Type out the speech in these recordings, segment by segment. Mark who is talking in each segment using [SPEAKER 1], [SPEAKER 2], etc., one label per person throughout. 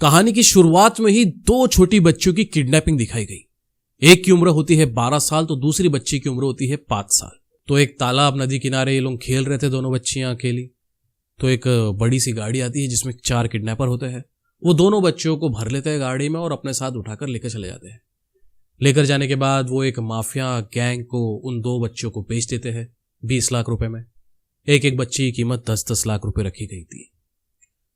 [SPEAKER 1] कहानी की शुरुआत में ही दो छोटी बच्चियों की किडनैपिंग दिखाई गई। एक की उम्र होती है 12 साल तो दूसरी बच्ची की उम्र होती है 5 साल। तो एक तालाब नदी किनारे ये लोग खेल रहे थे, दोनों बच्चियां अकेली। तो एक बड़ी सी गाड़ी आती है जिसमें 4 किडनैपर होते हैं। वो दोनों बच्चियों को भर लेते हैं गाड़ी में और अपने साथ उठाकर लेकर चले जाते हैं। लेकर जाने के बाद वो एक माफिया गैंग को उन दो बच्चियों को बेच देते हैं 20 लाख रुपए में। एक एक बच्ची की कीमत 10-10 लाख रुपए रखी गई थी।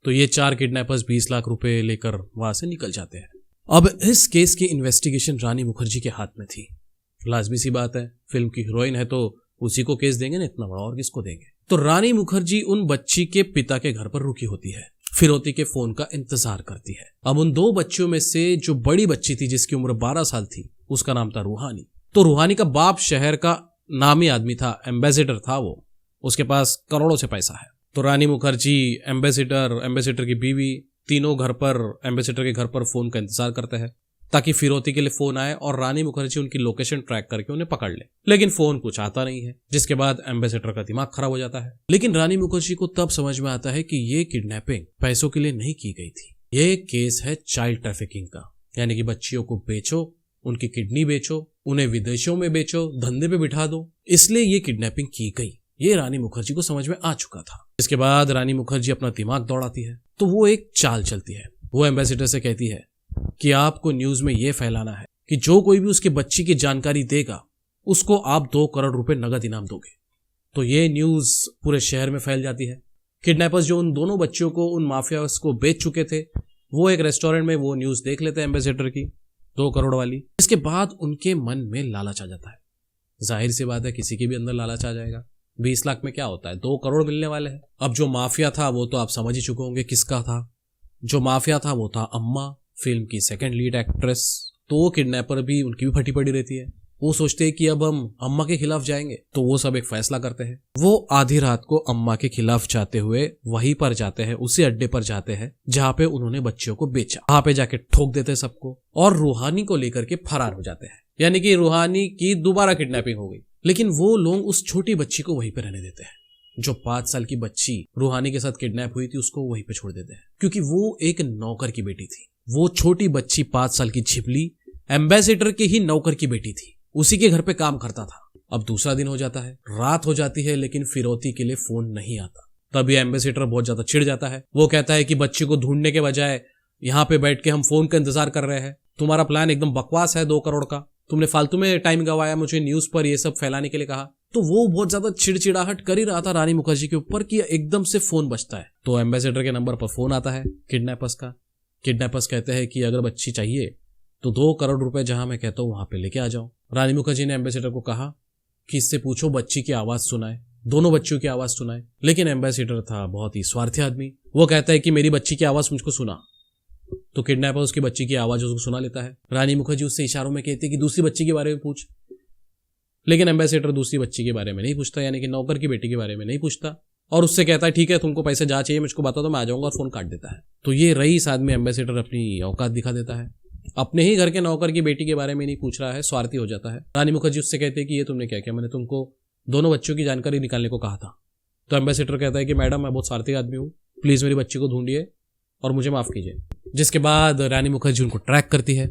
[SPEAKER 1] तो ये 4 किडनैपर्स 20 लाख रुपए लेकर वहां से निकल जाते हैं। अब इस केस की इन्वेस्टिगेशन रानी मुखर्जी के हाथ में थी। लाजमी सी बात है, फिल्म की हीरोइन है तो उसी को केस देंगे ना, इतना बड़ा और किसको देंगे। तो रानी मुखर्जी उन बच्ची के पिता के घर पर रुकी होती है, फिरौती के फोन का इंतजार करती है। अब उन दो बच्चियों में से जो बड़ी बच्ची थी जिसकी उम्र 12 साल थी, उसका नाम था रूहानी। तो रूहानी का बाप शहर का नामी आदमी था, एम्बेसडर था वो, उसके पास करोड़ों से पैसा है। तो रानी मुखर्जी, एम्बेसडर की बीवी, तीनों घर पर एम्बेसडर के घर पर फोन का इंतजार करते हैं ताकि फिरौती के लिए फोन आए और रानी मुखर्जी उनकी लोकेशन ट्रैक करके उन्हें पकड़ ले। लेकिन फोन कुछ आता नहीं है, जिसके बाद एम्बेसडर का दिमाग खराब हो जाता है। लेकिन रानी मुखर्जी को तब समझ में आता है कि ये किडनैपिंग पैसों के लिए नहीं की गई थी, ये केस है चाइल्ड ट्रैफिकिंग का। यानी कि बच्चियों को बेचो, उनकी किडनी बेचो, उन्हें विदेशों में बेचो, धंधे पे बिठा दो, इसलिए ये किडनैपिंग की गई। ये रानी मुखर्जी को समझ में आ चुका था। इसके बाद रानी मुखर्जी अपना दिमाग दौड़ाती है तो वो एक चाल चलती है। वो एम्बेसडर से कहती है कि आपको न्यूज में यह फैलाना है कि जो कोई भी उसकी बच्ची की जानकारी देगा उसको आप 2 करोड़ रुपए नगद इनाम दोगे। तो ये न्यूज पूरे शहर में फैल जाती है। किडनैपर्स जो उन दोनों बच्चियों को उन माफियाज को बेच चुके थे, वो एक रेस्टोरेंट में वो न्यूज देख लेते हैं एम्बेसडर की 2 करोड़ वाली। इसके बाद उनके मन में लालच आ जाता है। जाहिर सी बात है, किसी के भी अंदर लालच आ जाएगा। 20 लाख में क्या होता है, 2 करोड़ मिलने वाले हैं। अब जो माफिया था वो तो आप समझ ही चुके होंगे किसका था। जो माफिया था वो था अम्मा, फिल्म की सेकंड लीड एक्ट्रेस। तो वो किडनैपर भी उनकी भी फटी पड़ी रहती है। वो सोचते हैं कि अब हम अम्मा के खिलाफ जाएंगे, तो वो सब एक फैसला करते हैं। वो आधी रात को अम्मा के खिलाफ जाते हुए वहीं पर जाते हैं, उसी अड्डे पर जाते हैं जहां पे उन्होंने बच्चियों को बेचा। वहां पे जाके ठोक देते हैं सबको और रूहानी को लेकर के फरार हो जाते हैं। यानी कि रूहानी की दोबारा किडनैपिंग हो गई। लेकिन वो लोग उस छोटी बच्ची को वहीं पे रहने देते हैं। जो 5 साल की बच्ची रूहानी के साथ किडनैप हुई थी उसको वहीं पे छोड़ देते हैं, क्योंकि वो एक नौकर की बेटी थी। वो छोटी बच्ची 5 साल की झिपली एम्बेसडर के ही नौकर की बेटी थी, उसी के घर पे काम करता था। अब दूसरा दिन हो जाता है, रात हो जाती है, लेकिन फिरौती के लिए फोन नहीं आता। तभी एम्बेसडर बहुत ज्यादा चिढ़ जाता है। वो कहता है कि बच्ची को ढूंढने के बजाय यहाँ पे बैठ के हम फोन का इंतजार कर रहे हैं। तुम्हारा प्लान एकदम बकवास है 2 करोड़ का। तुमने फालतू में टाइम गवाया, मुझे न्यूज पर ये सब फैलाने के लिए कहा। तो वो बहुत ज्यादा चिड़चिड़ाहट कर ही रहा था रानी मुखर्जी के ऊपर कि एकदम से फोन बजता है। तो एम्बेसडर के नंबर पर फोन आता है किडनैपर्स का। किडनैपर्स कहते हैं कि अगर बच्ची चाहिए तो 2 करोड़ रुपए जहां मैं कहता हूं वहां पे लेके आ जाओ। रानी मुखर्जी ने एम्बेसडर को कहा कि इससे पूछो बच्ची की आवाज सुनाए, दोनों बच्चियों की आवाज सुनाए। लेकिन एम्बेसडर था बहुत ही स्वार्थी आदमी। वो कहता है कि मेरी बच्ची की आवाज मुझको सुना। तो किडनैपर उसकी बच्ची की आवाज उसको सुना लेता है। रानी मुखर्जी उससे इशारों में कहती है कि दूसरी बच्ची के बारे में पूछ। लेकिन एम्बेसडर दूसरी बच्ची के बारे में नहीं पूछता, यानी कि नौकर की बेटी के बारे में नहीं पूछता, और उससे कहता है ठीक है तुमको पैसे जहाँ चाहिए मुझको बता दो, मैं आ जाऊंगा, और फोन काट देता है। तो ये रईस आदमी एम्बेसडर अपनी औकात दिखा देता है। अपने ही घर के नौकर की बेटी के बारे में नहीं पूछ रहा है, स्वार्थी हो जाता है। रानी मुखर्जी उससे कहते हैं कि ये तुमने क्या किया, मैंने तुमको दोनों बच्चों की जानकारी निकालने को कहा था। तो एम्बेसडर कहता है कि मैडम मैं बहुत स्वार्थी आदमी हूँ, प्लीज मेरी बच्ची को ढूंढिए और मुझे माफ कीजिए। जिसके बाद रानी मुखर्जी उनको ट्रैक करती है।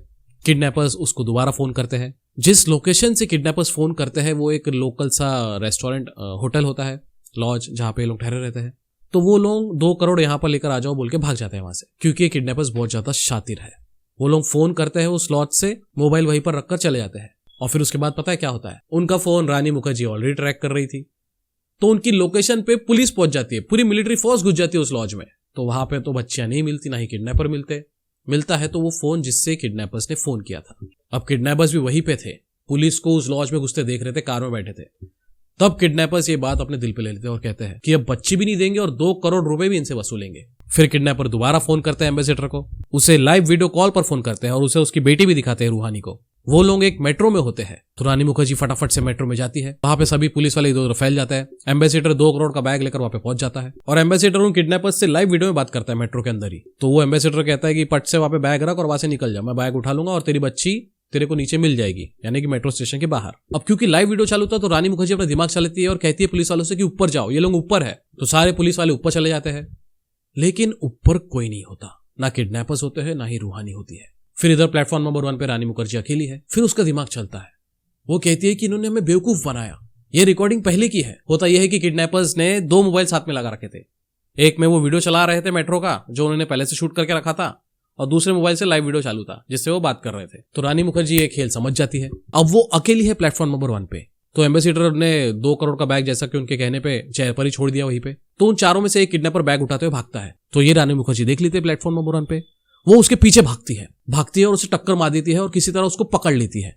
[SPEAKER 1] किडनैपर्स उसको दोबारा फोन करते हैं। जिस लोकेशन से किडनैपर्स फोन करते हैं वो एक लोकल सा रेस्टोरेंट होटल होता है, लॉज, जहां पे लोग ठहरे रहते हैं। तो वो लोग 2 करोड़ यहाँ पर लेकर आ जाओ बोल के भाग जाते हैं वहां से, क्योंकि किडनैपर्स बहुत ज्यादा शातिर है। वो लोग फोन करते हैं उस लॉज से, मोबाइल वहीं पर रखकर चले जाते हैं। और फिर उसके बाद पता है क्या होता है, उनका फोन रानी मुखर्जी ऑलरेडी ट्रैक कर रही थी। तो उनकी लोकेशन पे पुलिस पहुंच जाती है, पूरी मिलिट्री फोर्स घुस जाती है उस लॉज में। तो वहां पे तो बच्चियां नहीं मिलती, ना ही किडनैपर मिलता है तो वो फोन जिससे किडनैपर्स ने फोन किया था। अब किडनैपर्स भी वहीं पे थे, पुलिस को उस लॉज में घुसते देख रहे थे, कार में बैठे थे। तब किडनैपर्स ये बात अपने दिल पे ले लेते हैं और कहते हैं कि अब बच्ची भी नहीं देंगे और 2 करोड़ रुपए भी इनसे वसूलेंगे। फिर किडनैपर दोबारा फोन करते हैं एम्बेसडर को, उसे लाइव वीडियो कॉल पर फोन करते हैं और उसे उसकी बेटी भी दिखाते हैं रूहानी को। वो लोग एक मेट्रो में होते हैं। तो रानी मुखर्जी फटाफट से मेट्रो में जाती है। वहां पे सभी पुलिस वाले इधर उधर फैल जाते हैं। एम्बेसडर 2 करोड़ का बैग लेकर वहां पे पहुंच जाता है और एम्बेसडर उन किडनैपर्स से लाइव वीडियो में बात करता है मेट्रो के अंदर ही। तो वो एम्बेसडर कहता है कि पट से वहां पे बैग रख और वहां से निकल जा, मैं बैग उठा लूंगा और तेरी बच्ची तेरे को नीचे मिल जाएगी, यानी कि मेट्रो स्टेशन के बाहर। अब क्योंकि लाइव वीडियो चालू था तो रानी मुखर्जी अपना दिमाग चलाती है और कहती है पुलिस वालों से कि ऊपर जाओ, ये लोग ऊपर है। तो सारे पुलिस वाले ऊपर चले जाते हैं, लेकिन ऊपर कोई नहीं होता। ना किडनैपर्स होते हैं ना ही रूहानी होती है। फिर इधर प्लेटफॉर्म नंबर 1 पे रानी मुखर्जी अकेली है। फिर उसका दिमाग चलता है, वो कहती है कि इन्होंने हमें बेवकूफ बनाया, ये रिकॉर्डिंग पहले की है। होता यह है कि किडनैपर्स ने 2 मोबाइल साथ में लगा रखे थे, एक में वो वीडियो चला रहे थे मेट्रो का जो उन्होंने पहले से शूट करके रखा था, और दूसरे मोबाइल से लाइव वीडियो चालू था जिससे वो बात कर रहे थे। तो रानी मुखर्जी ये खेल समझ जाती है। अब वो अकेली है प्लेटफॉर्म नंबर 1 पे, तो एम्बेसडर ने 2 करोड़ का बैग जैसा कि उनके कहने पे चेयर पर ही छोड़ दिया वहीं पे। तो उन चारों में से एक किडनैपर बैग उठाते हुए भागता है। तो ये रानी मुखर्जी देख लेती है प्लेटफॉर्म नंबर 1 पे, वो उसके पीछे भागती है और उसे टक्कर मार देती है और किसी तरह उसको पकड़ लेती है।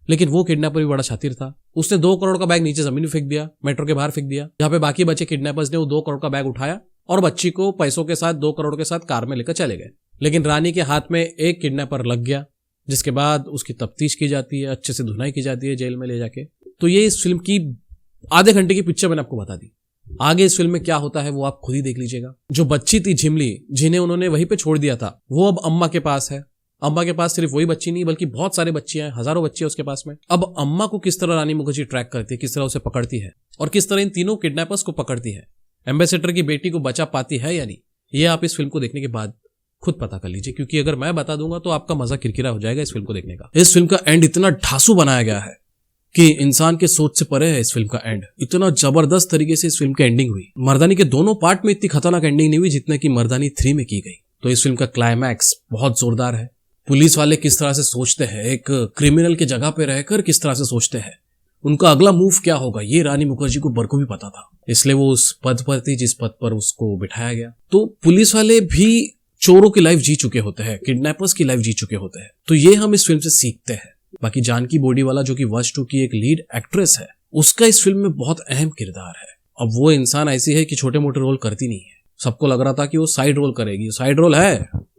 [SPEAKER 1] लेकिन वो किडनैपर भी बड़ा शातिर था, उसने 2 करोड़ का बैग नीचे जमीन में फेंक दिया, मेट्रो के बाहर फेंक दिया। जहां पे बाकी बचे किडनैपर्स ने वो 2 करोड़ का बैग उठाया और बच्ची को पैसों के साथ 2 करोड़ के साथ कार में लेकर चले गए। लेकिन रानी के हाथ में एक किडनैपर लग गया, जिसके बाद उसकी तफ्तीश की जाती है, अच्छे से धुनाई की जाती है जेल में ले जाके। तो ये इस फिल्म की आधे घंटे की पिक्चर मैंने आपको बता दी। आगे इस फिल्म में क्या होता है वो आप खुद ही देख लीजिएगा। जो बच्ची थी झिमली, जिन्हें उन्होंने वहीं पे छोड़ दिया था, वो अब अम्मा के पास है। अम्मा के पास सिर्फ वही बच्ची नहीं बल्कि बहुत सारे बच्चियां हैं, हजारों बच्चियां उसके पास में। अब अम्मा को किस तरह रानी मुखर्जी ट्रैक करती है, किस तरह उसे पकड़ती है और किस तरह इन तीनों किडनैपर्स को पकड़ती है, एम्बेसडर की बेटी को बचा पाती है या नहीं, ये आप इस फिल्म को देखने के बाद खुद पता कर लीजिए। क्योंकि अगर मैं बता दूंगा तो आपका मजा किरकिरा हो जाएगा इस फिल्म को देखने का। इस फिल्म का एंड इतना ढासू बनाया गया है कि इंसान के सोच से परे है। इस फिल्म का एंड इतना जबरदस्त तरीके से इस फिल्म की एंडिंग हुई। मर्दानी के दोनों पार्ट में इतनी खतरनाक एंडिंग नहीं हुई जितना कि मर्दानी 3 में की गई। तो इस फिल्म का क्लाइमैक्स बहुत जोरदार है। पुलिस वाले किस तरह से सोचते हैं, एक क्रिमिनल की जगह पे रहकर किस तरह से सोचते हैं, उनका अगला मूव क्या होगा, ये रानी मुखर्जी को बरको भी पता था। इसलिए वो उस पद पर थी जिस पद पर उसको बिठाया गया। तो पुलिस वाले भी चोरों की लाइफ जी चुके होते हैं, किडनैपर्स की लाइफ जी चुके होते हैं। तो ये हम इस फिल्म से सीखते हैं। बाकी जानकी बोडीवाला जो कि वश 2 की एक लीड एक्ट्रेस है, उसका इस फिल्म में बहुत अहम किरदार है। अब वो इंसान ऐसी है कि छोटे मोटे रोल करती नहीं है। सबको लग रहा था कि वो साइड रोल करेगी, साइड रोल है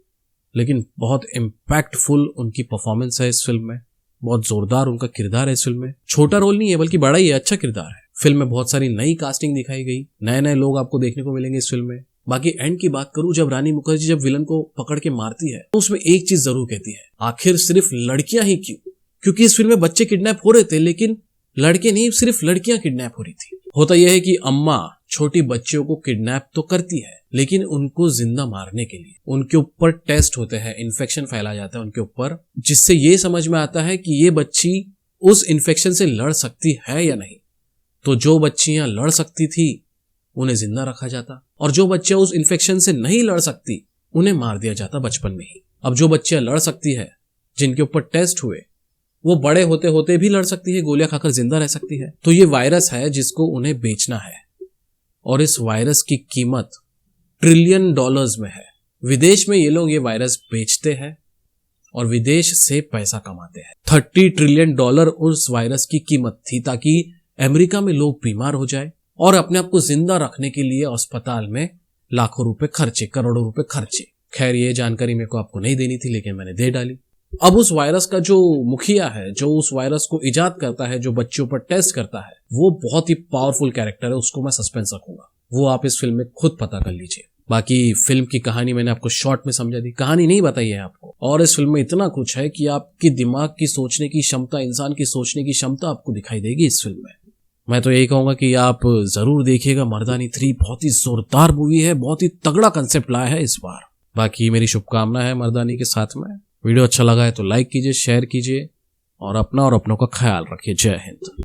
[SPEAKER 1] लेकिन बहुत इम्पैक्टफुल उनकी परफॉर्मेंस है इस फिल्म में। बहुत जोरदार उनका किरदार है इस फिल्म में। छोटा रोल नहीं है बल्कि बड़ा ही है, अच्छा किरदार है। फिल्म में बहुत सारी नई कास्टिंग दिखाई गई, नए नए लोग आपको देखने को मिलेंगे इस फिल्म में। बाकी एंड की बात करूं, जब रानी मुखर्जी जब विलन को पकड़ के मारती है तो उसमें एक चीज जरूर कहती है, आखिर सिर्फ लड़कियां ही क्यों? क्योंकि इस फिल्म में बच्चे किडनैप हो रहे थे लेकिन लड़के नहीं, सिर्फ लड़कियां किडनैप हो रही थी। होता यह है कि अम्मा छोटी बच्चियों को किडनैप तो करती है लेकिन उनको जिंदा मारने के लिए उनके ऊपर टेस्ट होते हैं, इन्फेक्शन फैला जाता है उनके ऊपर, जिससे ये समझ में आता है कि ये बच्ची उस इन्फेक्शन से लड़ सकती है या नहीं। तो जो बच्चियां लड़ सकती थी उन्हें जिंदा रखा जाता और जो बच्चियां उस इन्फेक्शन से नहीं लड़ सकती उन्हें मार दिया जाता बचपन में ही। अब जो बच्चियां लड़ सकती है, जिनके ऊपर टेस्ट हुए, वो बड़े होते होते भी लड़ सकती है, गोलियां खाकर जिंदा रह सकती है। तो ये वायरस है जिसको उन्हें बेचना है और इस वायरस की कीमत $1 ट्रिलियन में है। विदेश में ये लोग ये वायरस बेचते हैं और विदेश से पैसा कमाते हैं। $30 ट्रिलियन उस वायरस की कीमत थी ताकि अमेरिका में लोग बीमार हो जाए और अपने आप को जिंदा रखने के लिए अस्पताल में लाखों रुपए खर्चे, करोड़ों रुपए खर्चे। खैर ये जानकारी मेरे को आपको नहीं देनी थी लेकिन मैंने दे डाली। अब उस वायरस का जो मुखिया है, जो उस वायरस को इजाद करता है, जो बच्चों पर टेस्ट करता है, वो बहुत ही पावरफुल कैरेक्टर है। उसको मैं सस्पेंस रखूंगा, वो आप इस फिल्म में खुद पता कर लीजिए। बाकी फिल्म की कहानी मैंने आपको शॉर्ट में समझा दी, कहानी नहीं बताई है आपको। और इस फिल्म में इतना कुछ है कि आपकी दिमाग की सोचने की क्षमता, इंसान की सोचने की क्षमता आपको दिखाई देगी इस फिल्म में। मैं तो यही कहूंगा कि आप जरूर देखिएगा। मर्दानी 3 बहुत ही जोरदार मूवी है, बहुत ही तगड़ा कंसेप्ट लाया है इस बार। बाकी मेरी शुभकामना है मर्दानी के साथ में। वीडियो अच्छा लगा है तो लाइक कीजिए, शेयर कीजिए और अपना और अपनों का ख्याल रखिए। जय हिंद।